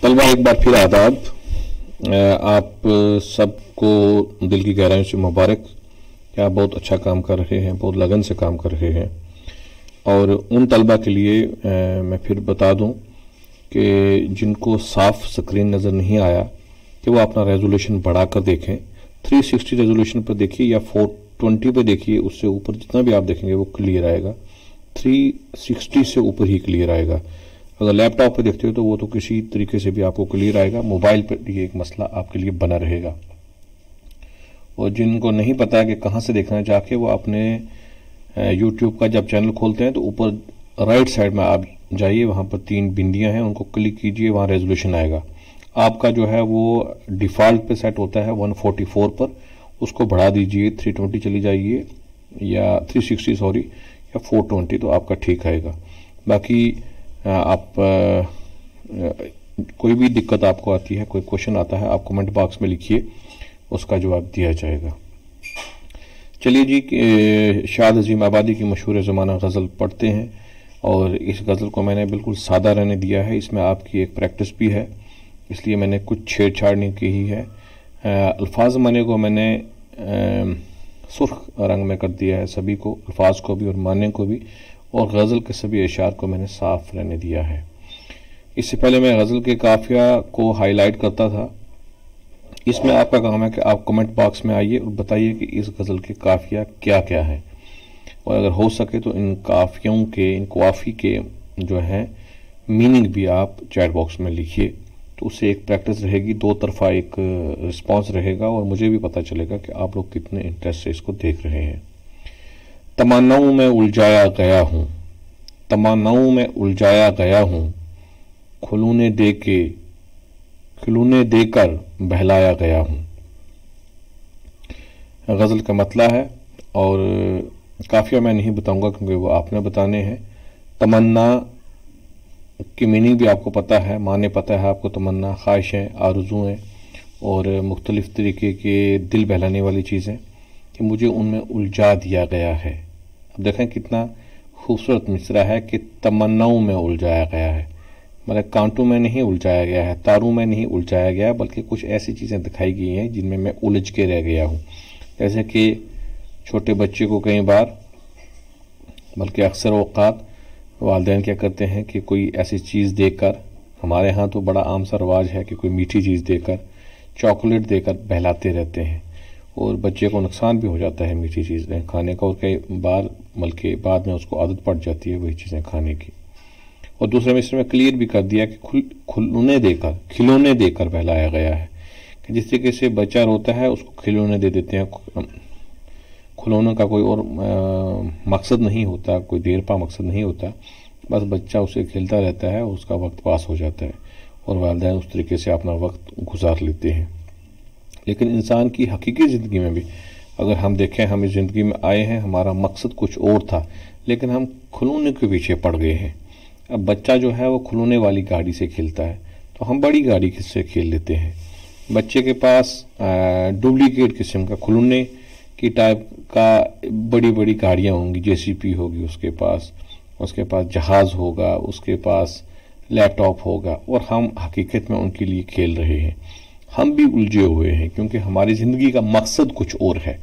तलबा एक बार फिर आदाब। आप सबको दिल की गहराइयों से मुबारक कि आप बहुत अच्छा काम कर रहे हैं, बहुत लगन से काम कर रहे हैं। और उन तलबा के लिए मैं फिर बता दूं कि जिनको साफ स्क्रीन नज़र नहीं आया कि वो अपना रेजोल्यूशन बढ़ा कर देखें। 360 रेजोल्यूशन पर देखिए या 420 पर देखिए, उससे ऊपर जितना भी आप देखेंगे वो क्लियर आएगा। 360 से ऊपर ही क्लियर आएगा। अगर लैपटॉप पे देखते हो तो वो तो किसी तरीके से भी आपको क्लियर आएगा। मोबाइल पर ये एक मसला आपके लिए बना रहेगा। और जिनको नहीं पता है कि कहाँ से देखना है, जाके वो अपने यूट्यूब का जब चैनल खोलते हैं तो ऊपर राइट साइड में आप जाइए, वहाँ पर 3 बिंदियाँ हैं, उनको क्लिक कीजिए, वहाँ रेजोल्यूशन आएगा। आपका जो है वो डिफ़ॉल्ट पे सेट होता है 144 पर, उसको बढ़ा दीजिए, 320 चली जाइए या 360 सॉरी, या 420, तो आपका ठीक आएगा। बाकी आप कोई भी दिक्कत आपको आती है, कोई क्वेश्चन आता है, आप कमेंट बॉक्स में लिखिए, उसका जवाब दिया जाएगा। चलिए जी, शाद अजीम आबादी की मशहूर ज़माना गज़ल पढ़ते हैं। और इस गज़ल को मैंने बिल्कुल सादा रहने दिया है, इसमें आपकी एक प्रैक्टिस भी है, इसलिए मैंने कुछ छेड़छाड़ नहीं की ही है। अल्फाज माने को मैंने सुर्ख रंग में कर दिया है, सभी को, अल्फाज को भी और माने को भी, और गज़ल के सभी अशार को मैंने साफ रहने दिया है। इससे पहले मैं गज़ल के काफिया को हाईलाइट करता था। इसमें आपका काम है कि आप कमेंट बॉक्स में आइए और बताइए कि इस गज़ल के काफिया क्या क्या हैं, और अगर हो सके तो इन काफियों के, इन काफी के जो हैं मीनिंग भी आप चैट बॉक्स में लिखिए, तो उससे एक प्रैक्टिस रहेगी, दो तरफा एक रिस्पॉन्स रहेगा, और मुझे भी पता चलेगा कि आप लोग कितने इंटरेस्ट से इसको देख रहे हैं। तमन्नाओं में उलझाया गया हूँ, तमन्नाओं में उलझाया गया हूँ, खिलौने देकर बहलाया गया हूँ। गज़ल का मतला है, और काफिया मैं नहीं बताऊंगा क्योंकि वो आपने बताने हैं। तमन्ना की मीनिंग भी आपको पता है, माने पता है आपको। तमन्ना ख्वाहिशें, आरज़ुएँ और मुख्तलिफ़ तरीके के दिल बहलाने वाली चीज़ें, कि मुझे उनमें उलझा दिया गया है। अब देखें कितना खूबसूरत मिसरा है कि तमन्नाओं में उलझाया गया है, मतलब कांटों में नहीं उलझाया गया है, तारों में नहीं उलझाया गया, बल्कि कुछ ऐसी चीज़ें दिखाई गई हैं जिनमें मैं उलझ के रह गया हूँ। जैसे कि छोटे बच्चे को कई बार, बल्कि अक्सर औक़ात वालिदैन क्या करते हैं कि कोई ऐसी चीज़ देकर, हमारे यहाँ तो बड़ा आम सा रवाज है कि कोई मीठी चीज़ देकर, चॉकलेट देकर बहलाते रहते हैं, और बच्चे को नुकसान भी हो जाता है मीठी चीज़ें खाने का, और कई बार बल्कि बाद में उसको आदत पड़ जाती है वही चीज़ें खाने की। और दूसरे मिसरे में क्लियर भी कर दिया कि खिलौने देकर बहलाया गया है, कि जिस तरीके से बच्चा रोता है उसको खिलौने दे देते हैं। खिलौनों का कोई और मकसद नहीं होता, कोई देर पा मकसद नहीं होता, बस बच्चा उसे खेलता रहता है, उसका वक्त पास हो जाता है, और वालिदैन उस तरीके से अपना वक्त गुजार लेते हैं। लेकिन इंसान की हकीकी ज़िंदगी में भी अगर हम देखें, हम इस ज़िंदगी में आए हैं, हमारा मकसद कुछ और था, लेकिन हम खिलौने के पीछे पड़ गए हैं। अब बच्चा जो है वो खिलौने वाली गाड़ी से खेलता है, तो हम बड़ी गाड़ी से खेल लेते हैं। बच्चे के पास डुप्लीकेट किस्म का खिलौने की टाइप का बड़ी बड़ी गाड़ियाँ होंगी, जेसीबी होगी उसके पास जहाज़ होगा, उसके पास लैपटॉप होगा, और हम हकीकत में उनके लिए खेल रहे हैं। हम भी उलझे हुए हैं क्योंकि हमारी ज़िंदगी का मकसद कुछ और है,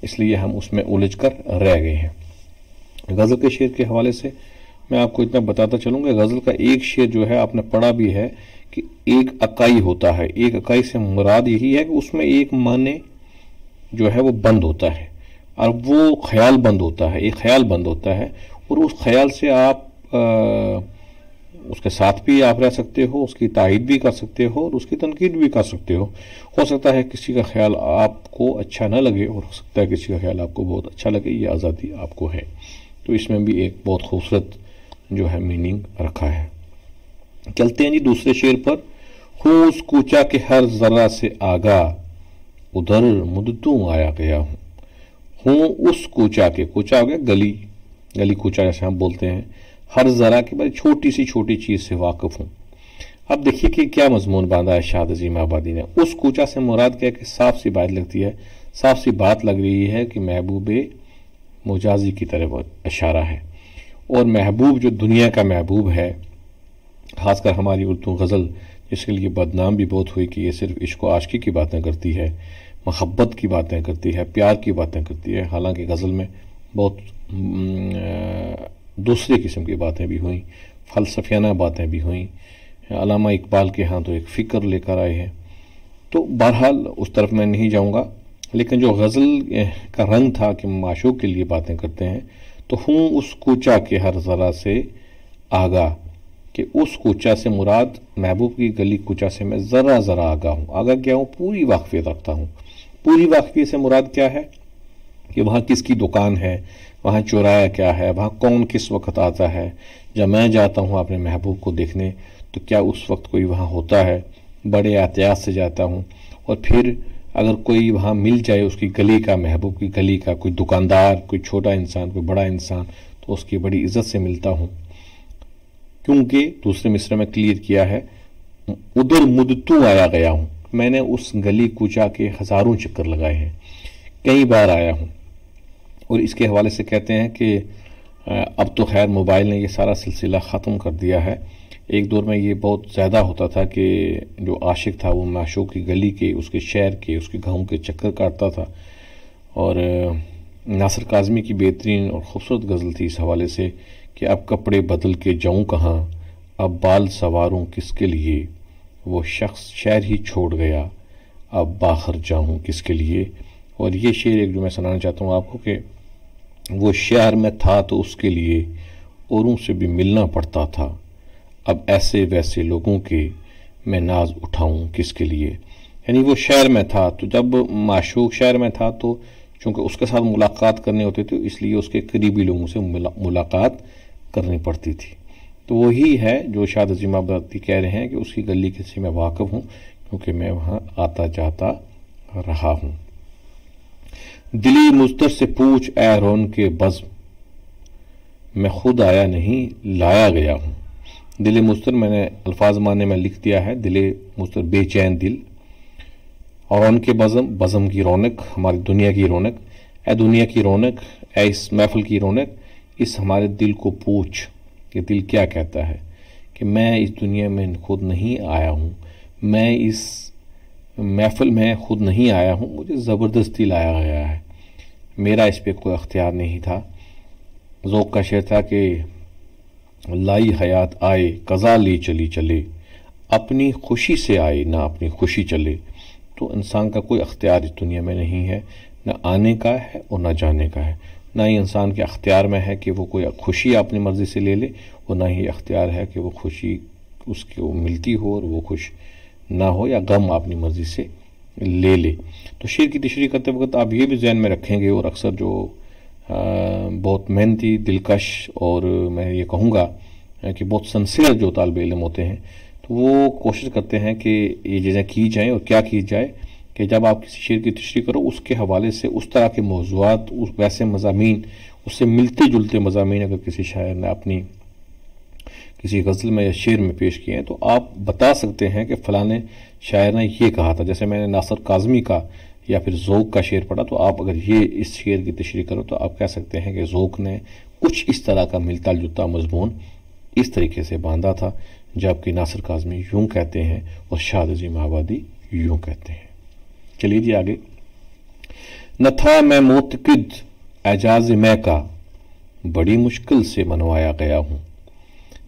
इसलिए हम उसमें उलझ कर रह गए हैं। गज़ल के शेर के हवाले से मैं आपको इतना बताता चलूँगा, गज़ल का एक शेर जो है आपने पढ़ा भी है कि एक अकाई होता है। एक अकाई से मुराद यही है कि उसमें एक माने जो है वो बंद होता है, और वो ख्याल बंद होता है, एक ख्याल बंद होता है, और उस ख्याल से आप उसके साथ भी आप रह सकते हो, उसकी तायीद भी कर सकते हो, और उसकी तनकीद भी कर सकते हो। हो सकता है किसी का ख्याल आपको अच्छा ना लगे, और हो सकता है किसी का ख्याल आपको बहुत अच्छा लगे, ये आज़ादी आपको है। तो इसमें भी एक बहुत खूबसूरत जो है मीनिंग रखा है। चलते हैं जी दूसरे शेर पर। हूँ उस कूचा के हर जरा से आगा, उधर मुद्दतों आया गया हूँ उस कूचा के, कूचा हो गया गली कूचा जैसे हम बोलते हैं, हर जरा की बड़ी छोटी सी छोटी चीज़ से वाकिफ हूँ। अब देखिए कि क्या मजमून बांधा है शाद अजीम आबादी ने। उस कूचा से मुराद क्या कि साफ सी बात लगती है, साफ सी बात लग रही है कि महबूब मुजाजी की तरफ इशारा है। और महबूब जो दुनिया का महबूब है, खासकर हमारी उर्दू गज़ल जिसके लिए बदनाम भी बहुत हुई कि ये सिर्फ इश्क व आशिकी की बातें करती है, मोहब्बत की बातें करती है, प्यार की बातें करती है। हालांकि गज़ल में बहुत दूसरे किस्म की बातें भी हुई, फ़लसफ़ियाना बातें भी हुई। अल्लामा इकबाल के यहाँ तो एक फ़िक्र लेकर आए हैं। तो बहरहाल उस तरफ मैं नहीं जाऊँगा, लेकिन जो गज़ल का रंग था कि माशूक के लिए बातें करते हैं, तो हूँ उस कूचा के हर ज़रा से आगा, कि उस कूचा से मुराद महबूब की गली कूचा से मैं ज़रा ज़रा आगा हूँ। आगा क्या हूँ? पूरी वाकफियत रखता हूँ। पूरी वाकफियत से मुराद क्या है कि वहाँ किसकी दुकान है, वहाँ चौराया क्या है, वहाँ कौन किस वक्त आता है। जब मैं जाता हूँ अपने महबूब को देखने तो क्या उस वक्त कोई वहाँ होता है, बड़े एहतियात से जाता हूँ। और फिर अगर कोई वहाँ मिल जाए उसकी गली का, महबूब की गली का कोई दुकानदार, कोई छोटा इंसान, कोई बड़ा इंसान, तो उसकी बड़ी इज्जत से मिलता हूँ। क्योंकि दूसरे मिसरे में क्लियर किया है, उधर मुद्दतू आया गया हूँ। मैंने उस गली कूचा के हज़ारों चक्कर लगाए हैं, कई बार आया हूँ। और इसके हवाले से कहते हैं कि अब तो खैर मोबाइल ने ये सारा सिलसिला ख़त्म कर दिया है। एक दौर में ये बहुत ज़्यादा होता था कि जो आशिक था वो माशूक की गली के, उसके शहर के, उसके गाँव के चक्कर काटता था। और नासिर काज़मी की बेहतरीन और ख़ूबसूरत गज़ल थी इस हवाले से कि अब कपड़े बदल के जाऊँ कहाँ, अब बाल सवारूँ किसके लिए, वो शख्स शहर ही छोड़ गया, अब बाहर जाऊँ किसके लिए। और ये शेर एक जो मैं सुनाना चाहता हूँ आपको कि वो शहर में था तो उसके लिए औरों से भी मिलना पड़ता था, अब ऐसे वैसे लोगों के मैं नाज उठाऊँ किसके लिए। यानी वो शहर में था, तो जब माशूक शहर में था तो चूँकि उसके साथ मुलाकात करने होती थी इसलिए उसके करीबी लोगों से मुलाकात करनी पड़ती थी। तो वही है जो शायद अज़ीमाबादी कह रहे हैं कि उसकी गली से मैं वाकिफ़ हूँ क्योंकि मैं वहाँ आता जाता रहा हूँ। दिली मुज़्तर से पूछ ए रौन के बज़्म, मैं खुद आया नहीं लाया गया हूँ। दिल मुज़्तर मैंने अल्फाज माने में लिख दिया है, दिल मुज़्तर बेचैन दिल, और उनके बज़म की रौनक, हमारी दुनिया की रौनक। ए दुनिया की रौनक, ए इस महफिल की रौनक, इस हमारे दिल को पूछ कि दिल क्या कहता है कि मैं इस दुनिया में खुद नहीं आया हूँ, मैं इस महफिल में खुद नहीं आया हूँ, मुझे ज़बरदस्ती लाया गया है, मेरा इस पर कोई अख्तियार नहीं था। ज़ौक़ का शेर था कि लाई हयात आए कज़ा ले चली चले, अपनी खुशी से आए ना अपनी खुशी चले। तो इंसान का कोई अख्तियार इस दुनिया में नहीं है, न आने का है और न जाने का है। ना ही इंसान के अख्तियार में है कि वो कोई खुशी अपनी मर्ज़ी से ले ले, और ना ही अख्तियार है कि वो खुशी उसको मिलती हो और वो खुश ना हो, या गम अपनी मर्ज़ी से ले ले। तो शेर की तशरीह करते वक्त आप ये भी ज़हन में रखेंगे, और अक्सर जो बहुत मेहनती, दिलकश और मैं ये कहूँगा कि बहुत सिंसियर जो तालिब इल्म होते हैं, तो वो कोशिश करते हैं कि ये चीज़ें की जाएँ। और क्या की जाए कि जब आप किसी शेर की तशरीह करो उसके हवाले से उस तरह के मौज़ूआत, उस वैसे मज़ामीन, उससे मिलते जुलते मज़ामीन अगर किसी शायर ने अपनी किसी गज़ल में या शेर में पेश किए हैं तो आप बता सकते हैं कि फ़लाने शायर ने ये कहा था। जैसे मैंने नासिर काज़मी का या फिर ज़ौक़ का शेर पढ़ा, तो आप अगर ये इस शेर की तशरीह करो तो आप कह सकते हैं कि ज़ौक़ ने कुछ इस तरह का मिलता जुलता मज़मून इस तरीके से बांधा था, जबकि नासिर काज़मी यूँ कहते हैं और शाद अज़ीमाबादी यूँ कहते हैं। चलिए जी आगे। न था मैं मोतक़िद एजाज़ मैं का, बड़ी मुश्किल से मनवाया गया हूँ।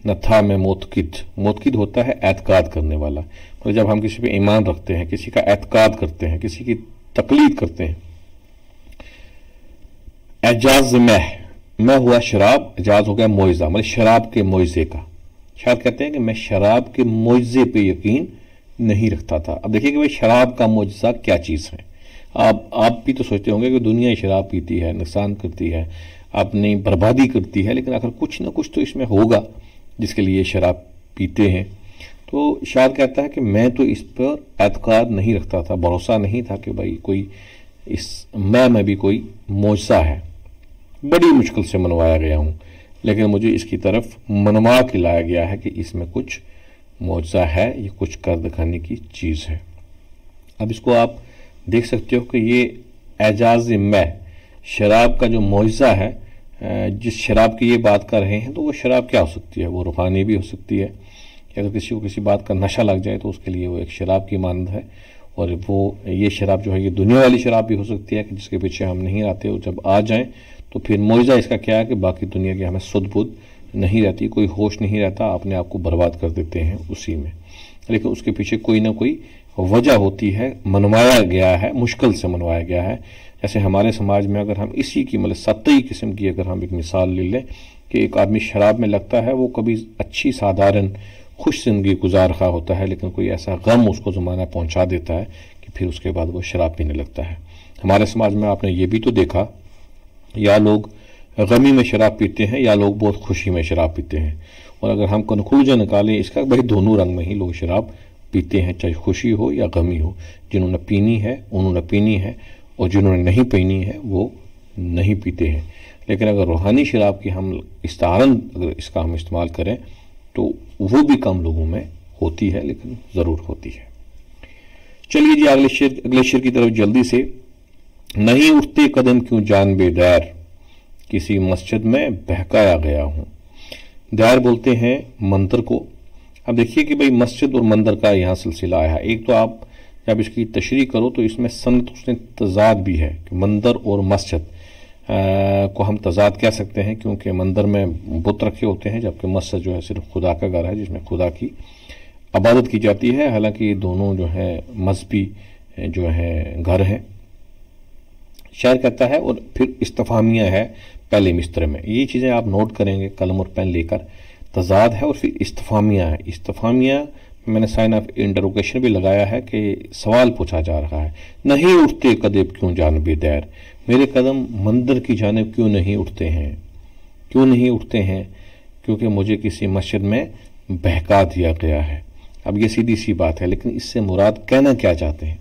न था मैं मोतक़िद, मोतक़िद होता है एतकाद करने वाला, मतलब जब हम किसी पे ईमान रखते हैं, किसी का एतकाद करते हैं, किसी की तकलीद करते हैं। एजाज़ मैं हुआ शराब, एजाज़ हो गया मोइज़ा, मतलब शराब के मोइज़े का। शायद कहते हैं कि मैं शराब के मोइज़े पे यकीन नहीं रखता था। अब देखिए कि भाई शराब का मोइज़ा क्या चीज़ है। आप भी तो सोचते होंगे कि दुनिया शराब पीती है, नुकसान करती है, अपनी बर्बादी करती है, लेकिन आखिर कुछ ना कुछ तो इसमें होगा जिसके लिए शराब पीते हैं। तो शायद कहता है कि मैं तो इस पर एतकाद नहीं रखता था, भरोसा नहीं था कि भाई कोई इस मैं में भी कोई मोइज़ा है। बड़ी मुश्किल से मनवाया गया हूँ, लेकिन मुझे इसकी तरफ मनवा के लाया गया है कि इसमें कुछ मोइज़ा है, ये कुछ कर दिखाने की चीज़ है। अब इसको आप देख सकते हो कि ये एजाज़ मैं, शराब का जो मोइज़ा है, जिस शराब की ये बात कर रहे हैं, तो वो शराब क्या हो सकती है? वो रूहानी भी हो सकती है, कि अगर किसी को किसी बात का नशा लग जाए तो उसके लिए वो एक शराब की मानद है, और वो ये शराब जो है ये दुनिया वाली शराब भी हो सकती है कि जिसके पीछे हम नहीं आते, और जब आ जाएं तो फिर मुआवजा इसका क्या है कि बाकी दुनिया की हमें सुध बुध नहीं रहती, कोई होश नहीं रहता, अपने आप को बर्बाद कर देते हैं उसी में। लेकिन उसके पीछे कोई ना कोई वजह होती है, मनवाया गया है, मुश्किल से मनवाया गया है। जैसे हमारे समाज में अगर हम इसी की मतलब सतही किस्म की अगर हम एक मिसाल ले लें कि एक आदमी शराब में लगता है, वो कभी अच्छी साधारण खुश जिंदगी गुजार रहा होता है, लेकिन कोई ऐसा गम उसको ज़माना पहुंचा देता है कि फिर उसके बाद वो शराब पीने लगता है। हमारे समाज में आपने ये भी तो देखा, या लोग गमी में शराब पीते हैं या लोग बहुत खुशी में शराब पीते हैं। और अगर हम कंक्लूजन निकालें इसका, भाई दोनों रंग में ही लोग शराब पीते हैं, चाहे खुशी हो या गमी हो। जिन्होंने पीनी है उन्होंने पीनी है, और जिन्होंने नहीं पीनी है वो नहीं पीते हैं। लेकिन अगर रूहानी शराब की हम इस्तारन अगर इसका हम इस्तेमाल करें तो वो भी कम लोगों में होती है, लेकिन ज़रूर होती है। चलिए जी अगले शेर की तरफ जल्दी से। नहीं उठते कदम क्यों जान बेदार, किसी मस्जिद में बहकाया गया हूं। दायर बोलते हैं मंदिर को। अब देखिए कि भाई मस्जिद और मंदिर का यहाँ सिलसिला आया है। एक तो आप जब इसकी तशरीह करो तो इसमें सनत उसने तजाद भी है कि मंदिर और मस्जिद को हम तजाद कह सकते हैं, क्योंकि मंदिर में बुत रखे होते हैं जबकि मस्जिद जो है सिर्फ खुदा का घर है जिसमें खुदा की इबादत की जाती है। हालांकि ये दोनों जो है मजहबी जो है घर हैं। शायर कहता है, और फिर इस्तफामिया है पहले मिस्र में। ये चीज़ें आप नोट करेंगे कलम और पेन लेकर। तजाद है और फिर इस्तफामिया है। इस्तफामिया मैंने साइन ऑफ इंटरोगेशन भी लगाया है कि सवाल पूछा जा रहा है। नहीं उठते कदम क्यों जानबे दैर, मेरे कदम मंदिर की जानिब क्यों नहीं उठते हैं। क्यों नहीं उठते हैं? क्योंकि मुझे किसी मस्जिद में बहका दिया गया है। अब ये सीधी सी बात है, लेकिन इससे मुराद कहना क्या चाहते हैं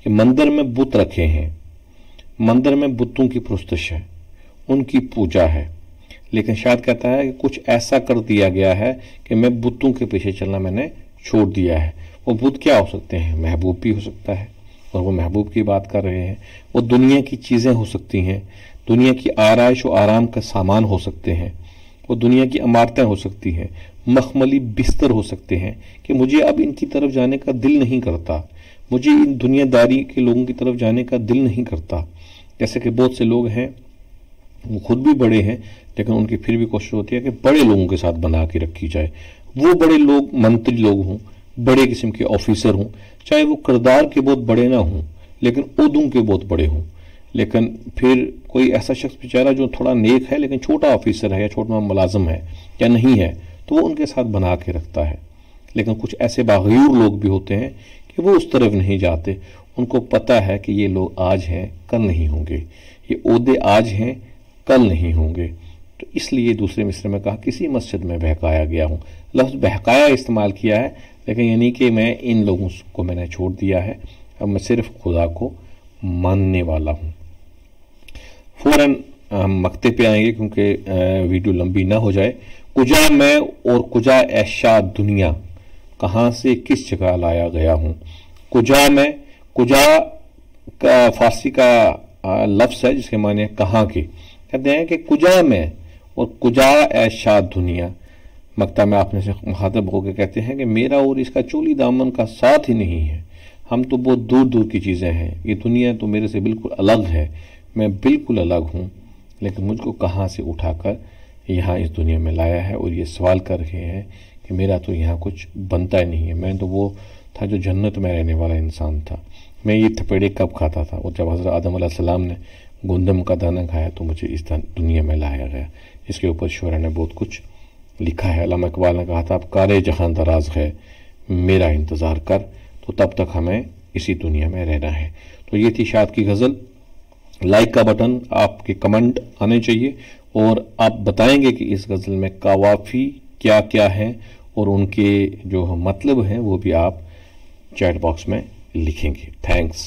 कि मंदिर में बुत रखे हैं, मंदिर में बुतों की पुरस्तिश है, उनकी पूजा है, लेकिन शायद कहता है कि कुछ ऐसा कर दिया गया है कि मैं बुतों के पीछे चलना मैंने छोड़ दिया है। वो बुत क्या हो सकते हैं? महबूब भी हो सकता है, और वो महबूब की बात कर रहे हैं। वो दुनिया की चीज़ें हो सकती हैं, दुनिया की आराइश और आराम का सामान हो सकते हैं, वो दुनिया की इमारतें हो सकती हैं, मखमली बिस्तर हो सकते हैं कि मुझे अब इनकी तरफ जाने का दिल नहीं करता, मुझे इन दुनियादारी के लोगों की तरफ जाने का दिल नहीं करता। जैसे कि बहुत से लोग हैं, वो खुद भी बड़े हैं, लेकिन उनकी फिर भी कोशिश होती है कि बड़े लोगों के साथ बना के रखी जाए। वो बड़े लोग मंत्री लोग हों, बड़े किस्म के ऑफिसर हों, चाहे वो किरदार के बहुत बड़े ना हों लेकिन ओहदों के बहुत बड़े हों। लेकिन फिर कोई ऐसा शख्स बेचारा जो थोड़ा नेक है लेकिन छोटा ऑफिसर है या छोटा मुलाजिम है या नहीं है, तो वो उनके साथ बना के रखता है। लेकिन कुछ ऐसे बागयूर लोग भी होते हैं कि वो उस तरफ नहीं जाते। उनको पता है कि ये लोग आज हैं कल नहीं होंगे, ये ओहदे आज हैं कल नहीं होंगे। तो इसलिए दूसरे मिस्र में कहा किसी मस्जिद में बहकाया गया हूँ। लफ्ज़ बहकाया इस्तेमाल किया है, लेकिन यानी कि मैं इन लोगों को मैंने छोड़ दिया है, अब मैं सिर्फ खुदा को मानने वाला हूँ। फौरन हम मक्ते पे आएंगे क्योंकि वीडियो लंबी ना हो जाए। कुजा मैं और कुजा ऐशा दुनिया, कहाँ से किस जगह लाया गया हूँ। कुजा मैं, कुजा का फारसी का लफ्ज़ है जिसके माने कहाँ के। कहते हैं कि कुजा में और कुजा ऐशा दुनिया। मक्ता में आपने से मुखातब होकर कहते हैं कि मेरा और इसका चोली दामन का साथ ही नहीं है, हम तो बहुत दूर दूर की चीज़ें हैं, ये दुनिया तो मेरे से बिल्कुल अलग है, मैं बिल्कुल अलग हूँ। लेकिन मुझको कहाँ से उठाकर यहाँ इस दुनिया में लाया है, और ये सवाल कर रहे हैं कि मेरा तो यहाँ कुछ बनता ही नहीं है। मैं तो वो था जो जन्नत में रहने वाला इंसान था, मैं ये थपेड़े कब खाता था। और जब हज़रत आदम अलैहिस्सलाम ने गुंदम का दाना खाया तो मुझे इस दुनिया में लाया गया। इसके ऊपर शुरा ने बहुत कुछ लिखा है। अल्लामा इकबाल ने कहा था, अब कारे जहां दराज है मेरा इंतज़ार कर, तो तब तक हमें इसी दुनिया में रहना है। तो ये थी शाद की गज़ल। लाइक का बटन, आपके कमेंट आने चाहिए, और आप बताएंगे कि इस गज़ल में कवाफी क्या क्या है और उनके जो मतलब हैं वो भी आप चैट बॉक्स में लिखेंगे। थैंक्स।